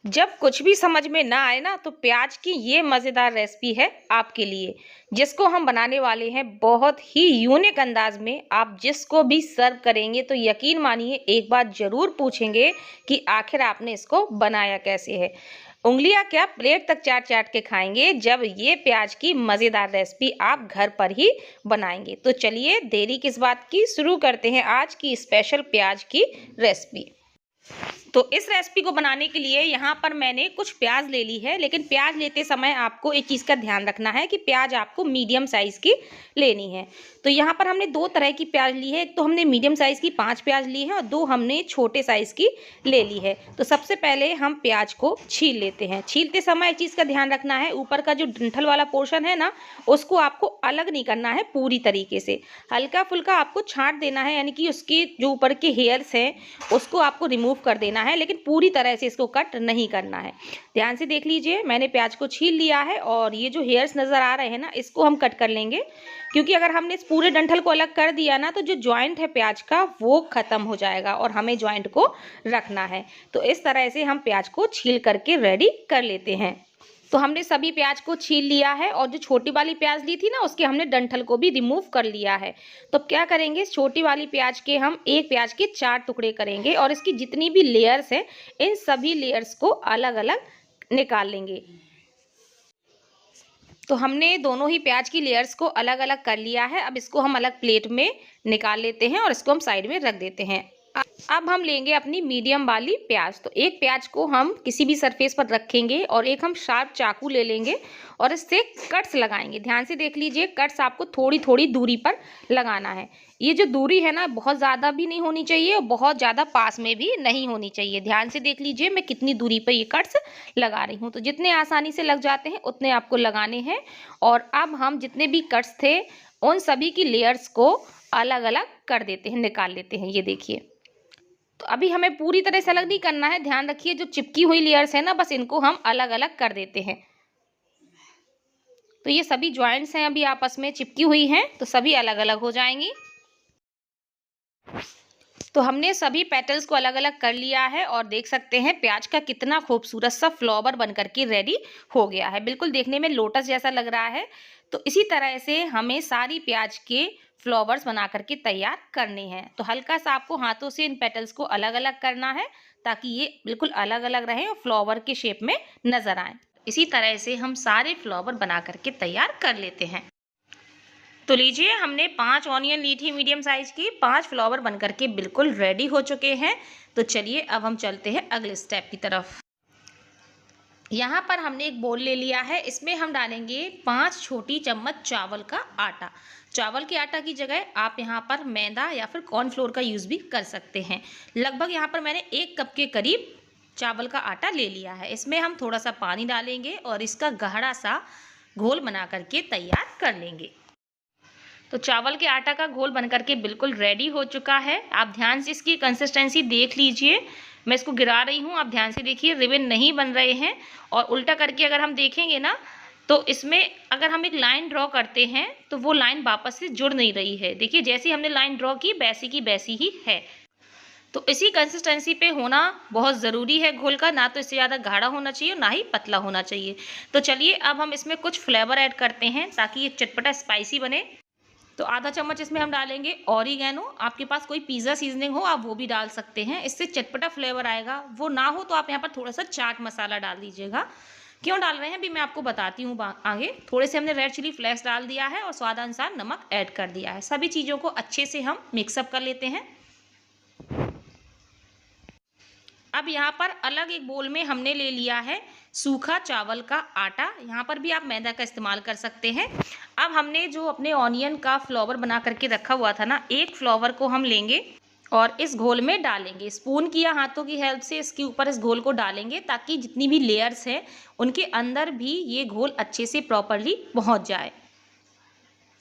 जब कुछ भी समझ में ना आए ना तो प्याज की ये मज़ेदार रेसिपी है आपके लिए, जिसको हम बनाने वाले हैं बहुत ही यूनिक अंदाज में। आप जिसको भी सर्व करेंगे तो यकीन मानिए एक बार ज़रूर पूछेंगे कि आखिर आपने इसको बनाया कैसे है। उंगलियां क्या प्लेट तक चाट चाट के खाएंगे जब ये प्याज की मज़ेदार रेसिपी आप घर पर ही बनाएंगे। तो चलिए देरी किस बात की, शुरू करते हैं आज की स्पेशल प्याज की रेसिपी। तो इस रेसिपी को बनाने के लिए यहाँ पर मैंने कुछ प्याज ले ली है, लेकिन प्याज लेते समय आपको एक चीज़ का ध्यान रखना है कि प्याज आपको मीडियम साइज़ की लेनी है। तो यहाँ पर हमने दो तरह की प्याज ली है, एक तो हमने मीडियम साइज़ की 5 प्याज ली है और दो हमने छोटे साइज़ की ले ली है। तो सबसे पहले हम प्याज को छील लेते हैं। छीलते समय एक चीज़ का ध्यान रखना है, ऊपर का जो डंठल वाला पोर्शन है ना, उसको आपको अलग नहीं करना है पूरी तरीके से, हल्का फुल्का आपको छाँट देना है, यानी कि उसकी जो ऊपर के हेयर्स हैं उसको आपको रिमूव कर देना है, लेकिन पूरी तरह से इसको कट नहीं करना है। ध्यान से देख लीजिए, मैंने प्याज को छील लिया है और ये जो हेयर्स नज़र आ रहे हैं ना, इसको हम कट कर लेंगे, क्योंकि अगर हमने इस पूरे डंठल को अलग कर दिया ना तो जो जॉइंट है प्याज का वो ख़त्म हो जाएगा और हमें जॉइंट को रखना है। तो इस तरह से हम प्याज को छील करके रेडी कर लेते हैं। तो हमने सभी प्याज को छील लिया है और जो छोटी वाली प्याज ली थी ना, उसके हमने डंठल को भी रिमूव कर लिया है। तो क्या करेंगे, इस छोटी वाली प्याज के हम एक प्याज के 4 टुकड़े करेंगे और इसकी जितनी भी लेयर्स हैं इन सभी लेयर्स को अलग अलग निकाल लेंगे। तो हमने दोनों ही प्याज की लेयर्स को अलग अलग कर लिया है। अब इसको हम अलग प्लेट में निकाल लेते हैं और इसको हम साइड में रख देते हैं। अब हम लेंगे अपनी मीडियम वाली प्याज। तो एक प्याज को हम किसी भी सरफेस पर रखेंगे और एक हम शार्प चाकू ले लेंगे और इससे कट्स लगाएंगे। ध्यान से देख लीजिए, कट्स आपको थोड़ी थोड़ी दूरी पर लगाना है। ये जो दूरी है ना, बहुत ज़्यादा भी नहीं होनी चाहिए और बहुत ज़्यादा पास में भी नहीं होनी चाहिए। ध्यान से देख लीजिए मैं कितनी दूरी पर ये कट्स लगा रही हूँ। तो जितने आसानी से लग जाते हैं उतने आपको लगाने हैं। और अब हम जितने भी कट्स थे उन सभी की लेयर्स को अलग अलग कर देते हैं, निकाल लेते हैं। ये देखिए, तो अभी हमें पूरी तरह से अलग नहीं करना है। ध्यान रखिए, जो चिपकी हुई लेयर्स है ना, बस इनको हम अलग अलग कर देते हैं। तो ये सभी जॉइंट्स हैं अभी आपस में चिपकी हुई हैं, तो सभी अलग अलग हो जाएंगी। तो हमने सभी पेटल्स को अलग अलग कर लिया है और देख सकते हैं प्याज का कितना खूबसूरत सा फ्लावर बन करके रेडी हो गया है। बिल्कुल देखने में लोटस जैसा लग रहा है। तो इसी तरह से हमें सारी प्याज के फ्लावर्स बना करके तैयार करने हैं। तो हल्का सा आपको हाथों से इन पेटल्स को अलग अलग करना है ताकि ये बिल्कुल अलग अलग रहे और फ्लावर के शेप में नजर आए। इसी तरह से हम सारे फ्लावर बना करके तैयार कर लेते हैं। तो लीजिए, हमने 5 ऑनियन ली थी मीडियम साइज की, 5 फ्लावर बन करके बिल्कुल रेडी हो चुके हैं। तो चलिए अब हम चलते हैं अगले स्टेप की तरफ। यहाँ पर हमने एक बोल ले लिया है, इसमें हम डालेंगे 5 छोटी चम्मच चावल का आटा। चावल के आटा की जगह आप यहाँ पर मैदा या फिर कॉर्नफ्लोर का यूज़ भी कर सकते हैं। लगभग यहाँ पर मैंने 1 कप के करीब चावल का आटा ले लिया है। इसमें हम थोड़ा सा पानी डालेंगे और इसका गाढ़ा सा घोल बना करके तैयार कर लेंगे। तो चावल के आटा का घोल बन करके बिल्कुल रेडी हो चुका है। आप ध्यान से इसकी कंसिस्टेंसी देख लीजिए, मैं इसको गिरा रही हूँ, आप ध्यान से देखिए, रिबन नहीं बन रहे हैं। और उल्टा करके अगर हम देखेंगे ना तो इसमें अगर हम एक लाइन ड्रॉ करते हैं तो वो लाइन वापस से जुड़ नहीं रही है। देखिए, जैसी हमने लाइन ड्रॉ की वैसी की वैसी ही है। तो इसी कंसिस्टेंसी पे होना बहुत ज़रूरी है घोल का, ना तो इससे ज़्यादा गाढ़ा होना चाहिए ना ही पतला होना चाहिए। तो चलिए अब हम इसमें कुछ फ्लेवर ऐड करते हैं ताकि ये चटपटा स्पाइसी बने। तो आधा चम्मच इसमें हम डालेंगे ऑरिगेनो। आपके पास कोई पिज़्ज़ा सीजनिंग हो आप वो भी डाल सकते हैं, इससे चटपटा फ्लेवर आएगा। वो ना हो तो आप यहाँ पर थोड़ा सा चाट मसाला डाल दीजिएगा। क्यों डाल रहे हैं अभी मैं आपको बताती हूँ आगे। थोड़े से हमने रेड चिली फ्लेक्स डाल दिया है और स्वादानुसार नमक ऐड कर दिया है। सभी चीज़ों को अच्छे से हम मिक्सअप कर लेते हैं। अब यहाँ पर अलग एक बोल में हमने ले लिया है सूखा चावल का आटा। यहाँ पर भी आप मैदा का इस्तेमाल कर सकते हैं। अब हमने जो अपने ऑनियन का फ्लावर बना करके रखा हुआ था ना, एक फ्लावर को हम लेंगे और इस घोल में डालेंगे। स्पून की या हाथों की हेल्प से इसके ऊपर इस घोल को डालेंगे ताकि जितनी भी लेयर्स हैं उनके अंदर भी ये घोल अच्छे से प्रॉपरली पहुँच जाए।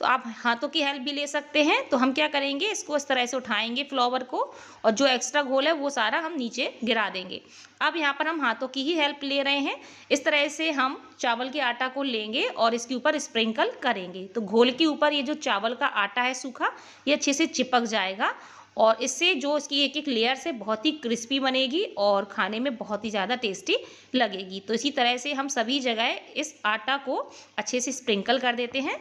तो आप हाथों की हेल्प भी ले सकते हैं। तो हम क्या करेंगे, इसको इस तरह से उठाएंगे फ्लावर को और जो एक्स्ट्रा घोल है वो सारा हम नीचे गिरा देंगे। अब यहाँ पर हम हाथों की ही हेल्प ले रहे हैं। इस तरह से हम चावल के आटा को लेंगे और इसके ऊपर स्प्रिंकल करेंगे। तो घोल के ऊपर ये जो चावल का आटा है सूखा, ये अच्छे से चिपक जाएगा और इससे जो इसकी एक-एक लेयर से बहुत ही क्रिस्पी बनेगी और खाने में बहुत ही ज़्यादा टेस्टी लगेगी। तो इसी तरह से हम सभी जगह इस आटा को अच्छे से स्प्रिंकल कर देते हैं।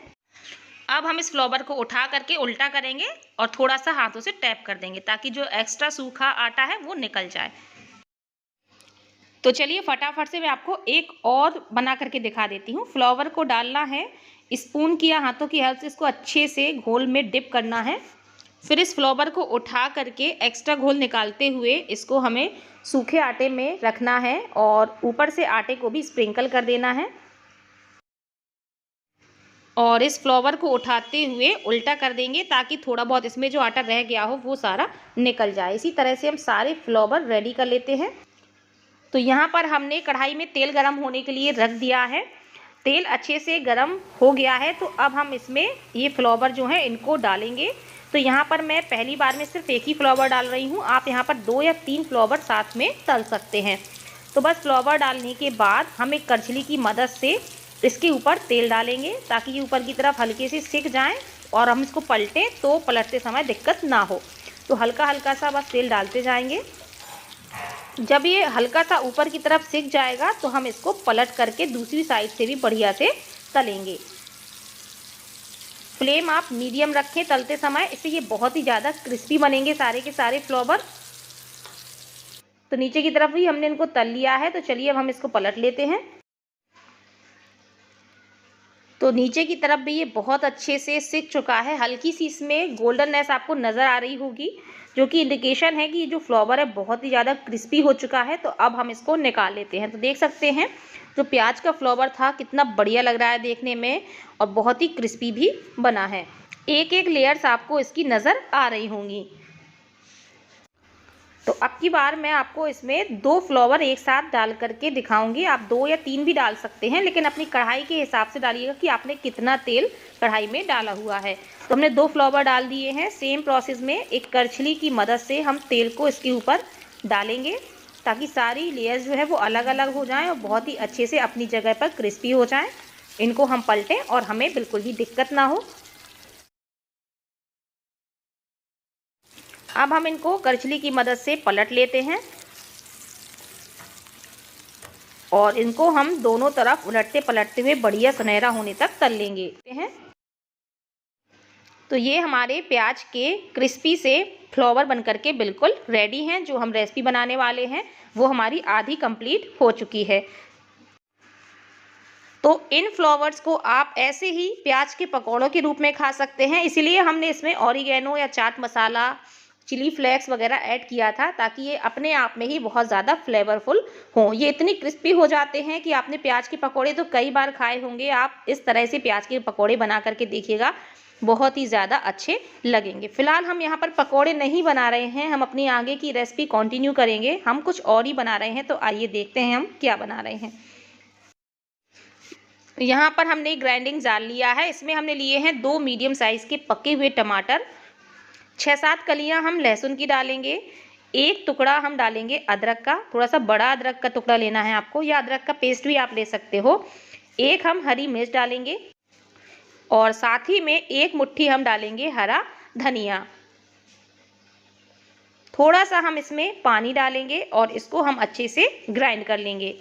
अब हम इस फ्लोवर को उठा करके उल्टा करेंगे और थोड़ा-सा हाथों से टैप कर देंगे ताकि जो एक्स्ट्रा सूखा आटा है वो निकल जाए। तो चलिए फटाफट से मैं आपको एक और बना करके दिखा देती हूँ। फ्लावर को डालना है, स्पून की या हाथों की हेल्प से इसको अच्छे से घोल में डिप करना है। फिर इस फ्लावर को उठा करके एक्स्ट्रा घोल निकालते हुए इसको हमें सूखे आटे में रखना है और ऊपर से आटे को भी स्प्रिंकल कर देना है। और इस फ्लावर को उठाते हुए उल्टा कर देंगे ताकि थोड़ा बहुत इसमें जो आटा रह गया हो वो सारा निकल जाए। इसी तरह से हम सारे फ्लावर रेडी कर लेते हैं। तो यहाँ पर हमने कढ़ाई में तेल गरम होने के लिए रख दिया है। तेल अच्छे से गरम हो गया है तो अब हम इसमें ये फ्लावर जो है इनको डालेंगे। तो यहाँ पर मैं पहली बार में सिर्फ एक ही फ्लावर डाल रही हूँ, आप यहाँ पर 2 या 3 फ्लावर साथ में तल सकते हैं। तो बस फ्लावर डालने के बाद हम एक करछली की मदद से इसके ऊपर तेल डालेंगे ताकि ये ऊपर की तरफ हल्के से सिक जाएँ और हम इसको पलटें तो पलटते समय दिक्कत ना हो। तो हल्का हल्का सा बस तेल डालते जाएंगे। जब ये हल्का सा ऊपर की तरफ सिक जाएगा तो हम इसको पलट करके दूसरी साइड से भी बढ़िया से तलेंगे। फ्लेम आप मीडियम रखें तलते समय, इससे ये बहुत ही ज़्यादा क्रिस्पी बनेंगे सारे के सारे फ्लावर। तो नीचे की तरफ भी हमने इनको तल लिया है। तो चलिए अब हम इसको पलट लेते हैं। तो नीचे की तरफ भी ये बहुत अच्छे से सिक चुका है। हल्की सी इसमें गोल्डननेस आपको नज़र आ रही होगी जो कि इंडिकेशन है कि ये जो फ्लावर है बहुत ही ज़्यादा क्रिस्पी हो चुका है। तो अब हम इसको निकाल लेते हैं। तो देख सकते हैं जो प्याज का फ्लावर था कितना बढ़िया लग रहा है देखने में और बहुत ही क्रिस्पी भी बना है। एक एक लेयर्स आपको इसकी नज़र आ रही होंगी। तो अब की बार मैं आपको इसमें 2 फ्लावर एक साथ डाल करके दिखाऊंगी। आप 2 या 3 भी डाल सकते हैं, लेकिन अपनी कढ़ाई के हिसाब से डालिएगा कि आपने कितना तेल कढ़ाई में डाला हुआ है। तो हमने 2 फ्लावर डाल दिए हैं। सेम प्रोसेस में एक करछली की मदद से हम तेल को इसके ऊपर डालेंगे ताकि सारी लेयर्स जो है वो अलग अलग हो जाएं और बहुत ही अच्छे से अपनी जगह पर क्रिस्पी हो जाएं। इनको हम पलटें और हमें बिल्कुल भी दिक्कत ना हो। अब हम इनको करछली की मदद से पलट लेते हैं और इनको हम दोनों तरफ उलटते पलटते हुए बढ़िया सुनहरा होने तक तल लेंगे हैं। तो ये हमारे प्याज के क्रिस्पी से फ्लावर बनकर के बिल्कुल रेडी हैं। जो हम रेसिपी बनाने वाले हैं वो हमारी आधी कंप्लीट हो चुकी है। तो इन फ्लावर्स को आप ऐसे ही प्याज के पकौड़ों के रूप में खा सकते हैं। इसीलिए हमने इसमें ऑरिगेनो या चाट मसाला, चिली फ्लेक्स वगैरह ऐड किया था ताकि ये अपने आप में ही बहुत ज़्यादा फ्लेवरफुल हों। ये इतनी क्रिस्पी हो जाते हैं कि आपने प्याज के पकौड़े तो कई बार खाए होंगे। आप इस तरह से प्याज के पकौड़े बना करके देखिएगा, बहुत ही ज़्यादा अच्छे लगेंगे। फिलहाल हम यहाँ पर पकौड़े नहीं बना रहे हैं, हम अपनी आगे की रेसिपी कंटिन्यू करेंगे। हम कुछ और ही बना रहे हैं। तो आइए देखते हैं हम क्या बना रहे हैं। यहाँ पर हमने ग्राइंडिंग जार लिया है। इसमें हमने लिए हैं 2 मीडियम साइज़ के पके हुए टमाटर, 6-7 कलियां हम लहसुन की डालेंगे, 1 टुकड़ा हम डालेंगे अदरक का, थोड़ा सा बड़ा अदरक का टुकड़ा लेना है आपको या अदरक का पेस्ट भी आप ले सकते हो। 1 हम हरी मिर्च डालेंगे और साथ ही में 1 मुट्ठी हम डालेंगे हरा धनिया। थोड़ा सा हम इसमें पानी डालेंगे और इसको हम अच्छे से ग्राइंड कर लेंगे।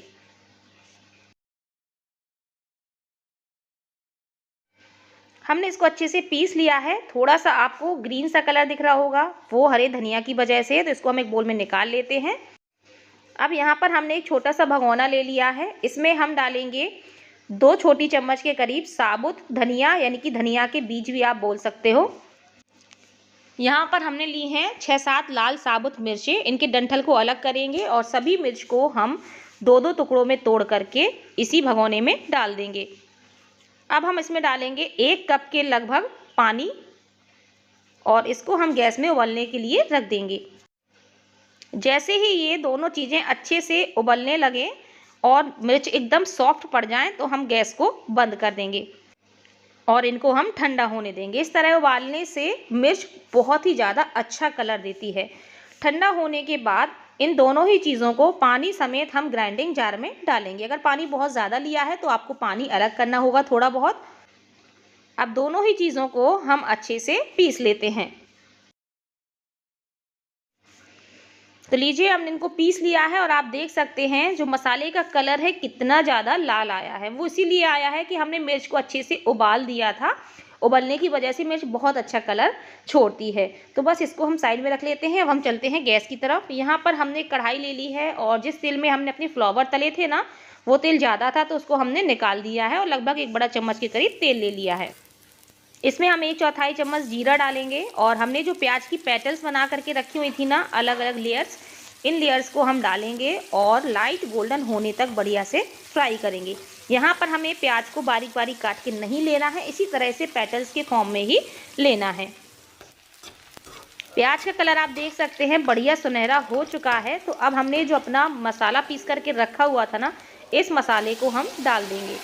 हमने इसको अच्छे से पीस लिया है। थोड़ा सा आपको ग्रीन सा कलर दिख रहा होगा, वो हरे धनिया की वजह से। तो इसको हम एक बोल में निकाल लेते हैं। अब यहाँ पर हमने एक छोटा सा भगोना ले लिया है। इसमें हम डालेंगे 2 छोटी चम्मच के करीब साबुत धनिया, यानी कि धनिया के बीज भी आप बोल सकते हो। यहाँ पर हमने ली हैं 6-7 लाल साबुत मिर्चें। इनके डंठल को अलग करेंगे और सभी मिर्च को हम 2-2 टुकड़ों में तोड़ करके इसी भगोने में डाल देंगे। अब हम इसमें डालेंगे 1 कप के लगभग पानी और इसको हम गैस में उबलने के लिए रख देंगे। जैसे ही ये दोनों चीज़ें अच्छे से उबलने लगें और मिर्च एकदम सॉफ्ट पड़ जाएं तो हम गैस को बंद कर देंगे और इनको हम ठंडा होने देंगे। इस तरह उबालने से मिर्च बहुत ही ज़्यादा अच्छा कलर देती है। ठंडा होने के बाद इन दोनों ही चीज़ों को पानी समेत हम ग्राइंडिंग जार में डालेंगे। अगर पानी बहुत ज़्यादा लिया है तो आपको पानी अलग करना होगा थोड़ा बहुत। अब दोनों ही चीज़ों को हम अच्छे से पीस लेते हैं। तो लीजिए हमने इनको पीस लिया है और आप देख सकते हैं जो मसाले का कलर है कितना ज़्यादा लाल आया है। वो इसीलिए आया है कि हमने मिर्च को अच्छे से उबाल दिया था। उबलने की वजह से मिर्च बहुत अच्छा कलर छोड़ती है। तो बस इसको हम साइड में रख लेते हैं। अब हम चलते हैं गैस की तरफ। यहाँ पर हमने कढ़ाई ले ली है और जिस तेल में हमने अपने फ्लावर तले थे ना, वो तेल ज़्यादा था तो उसको हमने निकाल दिया है और लगभग 1 बड़ा चम्मच के करीब तेल ले लिया है। इसमें हम 1/4 चम्मच जीरा डालेंगे और हमने जो प्याज की पेटल्स बना करके रखी हुई थी ना, अलग अलग लेयर्स, इन लेयर्स को हम डालेंगे और लाइट गोल्डन होने तक बढ़िया से फ्राई करेंगे। यहाँ पर हमें प्याज को बारीक बारीक काट के नहीं लेना है, इसी तरह से पेटल्स के फॉर्म में ही लेना है। प्याज का कलर आप देख सकते हैं बढ़िया सुनहरा हो चुका है। तो अब हमने जो अपना मसाला पीस करके रखा हुआ था ना, इस मसाले को हम डाल देंगे।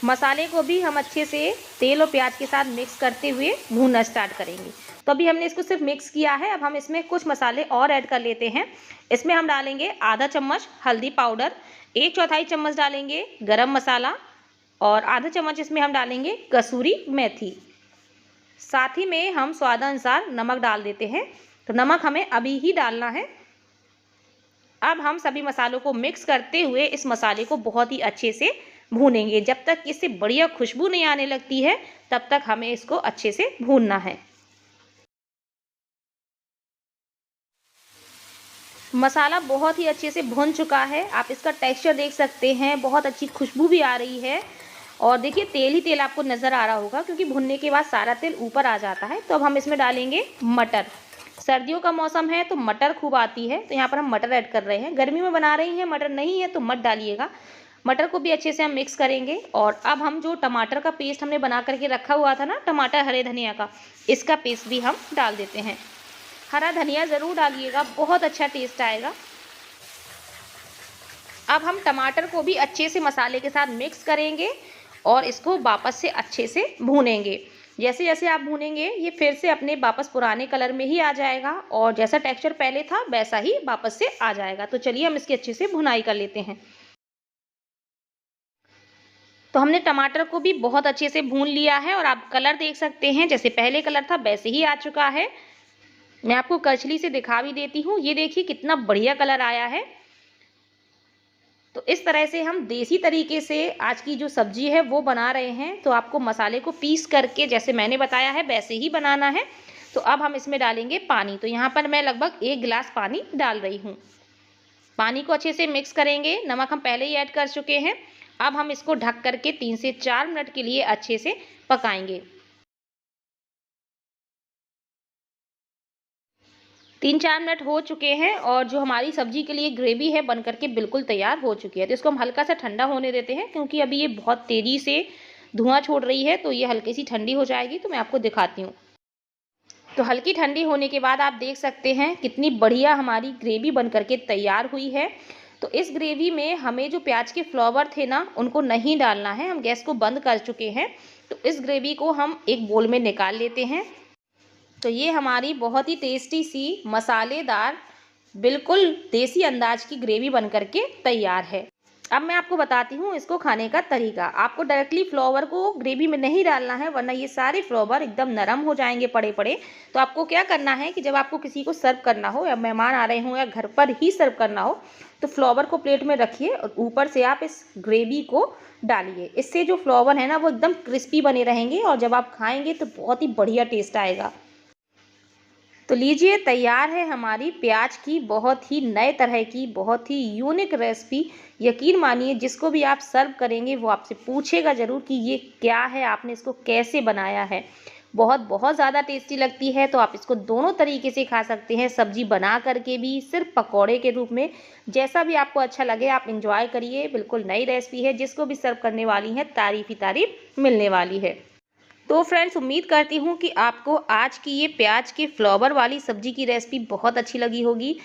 मसाले को भी हम अच्छे से तेल और प्याज के साथ मिक्स करते हुए भूनना स्टार्ट करेंगे। तो अभी हमने इसको सिर्फ मिक्स किया है। अब हम इसमें कुछ मसाले और ऐड कर लेते हैं। इसमें हम डालेंगे आधा चम्मच हल्दी पाउडर, 1/4 चम्मच डालेंगे गरम मसाला और आधा चम्मच इसमें हम डालेंगे कसूरी मेथी। साथ ही में हम स्वादानुसार नमक डाल देते हैं। तो नमक हमें अभी ही डालना है। अब हम सभी मसालों को मिक्स करते हुए इस मसाले को बहुत ही अच्छे से भूनेंगे। जब तक इससे बढ़िया खुशबू नहीं आने लगती है, तब तक हमें इसको अच्छे से भूनना है। मसाला बहुत ही अच्छे से भुन चुका है। आप इसका टेक्सचर देख सकते हैं, बहुत अच्छी खुशबू भी आ रही है और देखिए तेल ही तेल आपको नज़र आ रहा होगा क्योंकि भुनने के बाद सारा तेल ऊपर आ जाता है। तो अब हम इसमें डालेंगे मटर। सर्दियों का मौसम है तो मटर खूब आती है, तो यहाँ पर हम मटर ऐड कर रहे हैं। गर्मी में बना रही हैं, मटर नहीं है तो मत डालिएगा। मटर को भी अच्छे से हम मिक्स करेंगे और अब हम जो टमाटर का पेस्ट हमने बना करके रखा हुआ था ना, टमाटर हरे धनिया का, इसका पेस्ट भी हम डाल देते हैं। हरा धनिया ज़रूर डालिएगा, बहुत अच्छा टेस्ट आएगा। अब हम टमाटर को भी अच्छे से मसाले के साथ मिक्स करेंगे और इसको वापस से अच्छे से भूनेंगे। जैसे जैसे आप भूनेंगे ये फिर से अपने वापस पुराने कलर में ही आ जाएगा और जैसा टेक्सचर पहले था वैसा ही वापस से आ जाएगा। तो चलिए हम इसकी अच्छे से भुनाई कर लेते हैं। तो हमने टमाटर को भी बहुत अच्छे से भून लिया है और आप कलर देख सकते हैं, जैसे पहले कलर था वैसे ही आ चुका है। मैं आपको करछली से दिखा भी देती हूँ। ये देखिए कितना बढ़िया कलर आया है। तो इस तरह से हम देसी तरीके से आज की जो सब्जी है वो बना रहे हैं। तो आपको मसाले को पीस करके जैसे मैंने बताया है वैसे ही बनाना है। तो अब हम इसमें डालेंगे पानी। तो यहाँ पर मैं लगभग 1 गिलास पानी डाल रही हूँ। पानी को अच्छे से मिक्स करेंगे। नमक हम पहले ही ऐड कर चुके हैं। अब हम इसको ढक करके 3 से 4 मिनट के लिए अच्छे से पकाएंगे। 3-4 मिनट हो चुके हैं और जो हमारी सब्जी के लिए ग्रेवी है बन करके बिल्कुल तैयार हो चुकी है। तो इसको हम हल्का सा ठंडा होने देते हैं क्योंकि अभी ये बहुत तेज़ी से धुआं छोड़ रही है, तो ये हल्की सी ठंडी हो जाएगी। तो मैं आपको दिखाती हूँ। तो हल्की ठंडी होने के बाद आप देख सकते हैं कितनी बढ़िया हमारी ग्रेवी बन करके तैयार हुई है। तो इस ग्रेवी में हमें जो प्याज के फ्लावर थे ना, उनको नहीं डालना है। हम गैस को बंद कर चुके हैं। तो इस ग्रेवी को हम एक बोल में निकाल लेते हैं। तो ये हमारी बहुत ही टेस्टी सी मसालेदार बिल्कुल देसी अंदाज की ग्रेवी बन करके तैयार है। अब मैं आपको बताती हूँ इसको खाने का तरीका। आपको डायरेक्टली फ्लावर को ग्रेवी में नहीं डालना है, वरना ये सारे फ्लावर एकदम नरम हो जाएंगे पड़े पड़े। तो आपको क्या करना है कि जब आपको किसी को सर्व करना हो या मेहमान आ रहे हो या घर पर ही सर्व करना हो, तो फ्लावर को प्लेट में रखिए और ऊपर से आप इस ग्रेवी को डालिए। इससे जो फ्लावर है ना वो एकदम क्रिस्पी बने रहेंगे और जब आप खाएंगे तो बहुत ही बढ़िया टेस्ट आएगा। तो लीजिए तैयार है हमारी प्याज की बहुत ही नए तरह की बहुत ही यूनिक रेसिपी। यकीन मानिए जिसको भी आप सर्व करेंगे वो आपसे पूछेगा ज़रूर कि ये क्या है, आपने इसको कैसे बनाया है। बहुत बहुत ज़्यादा टेस्टी लगती है। तो आप इसको दोनों तरीके से खा सकते हैं, सब्जी बना करके भी, सिर्फ पकौड़े के रूप में, जैसा भी आपको अच्छा लगे आप इंजॉय करिए। बिल्कुल नई रेसिपी है, जिसको भी सर्व करने वाली है तारीफ़ ही तारीफ़ मिलने वाली है। तो फ्रेंड्स उम्मीद करती हूँ कि आपको आज की ये प्याज के फ्लावर वाली सब्जी की रेसिपी बहुत अच्छी लगी होगी।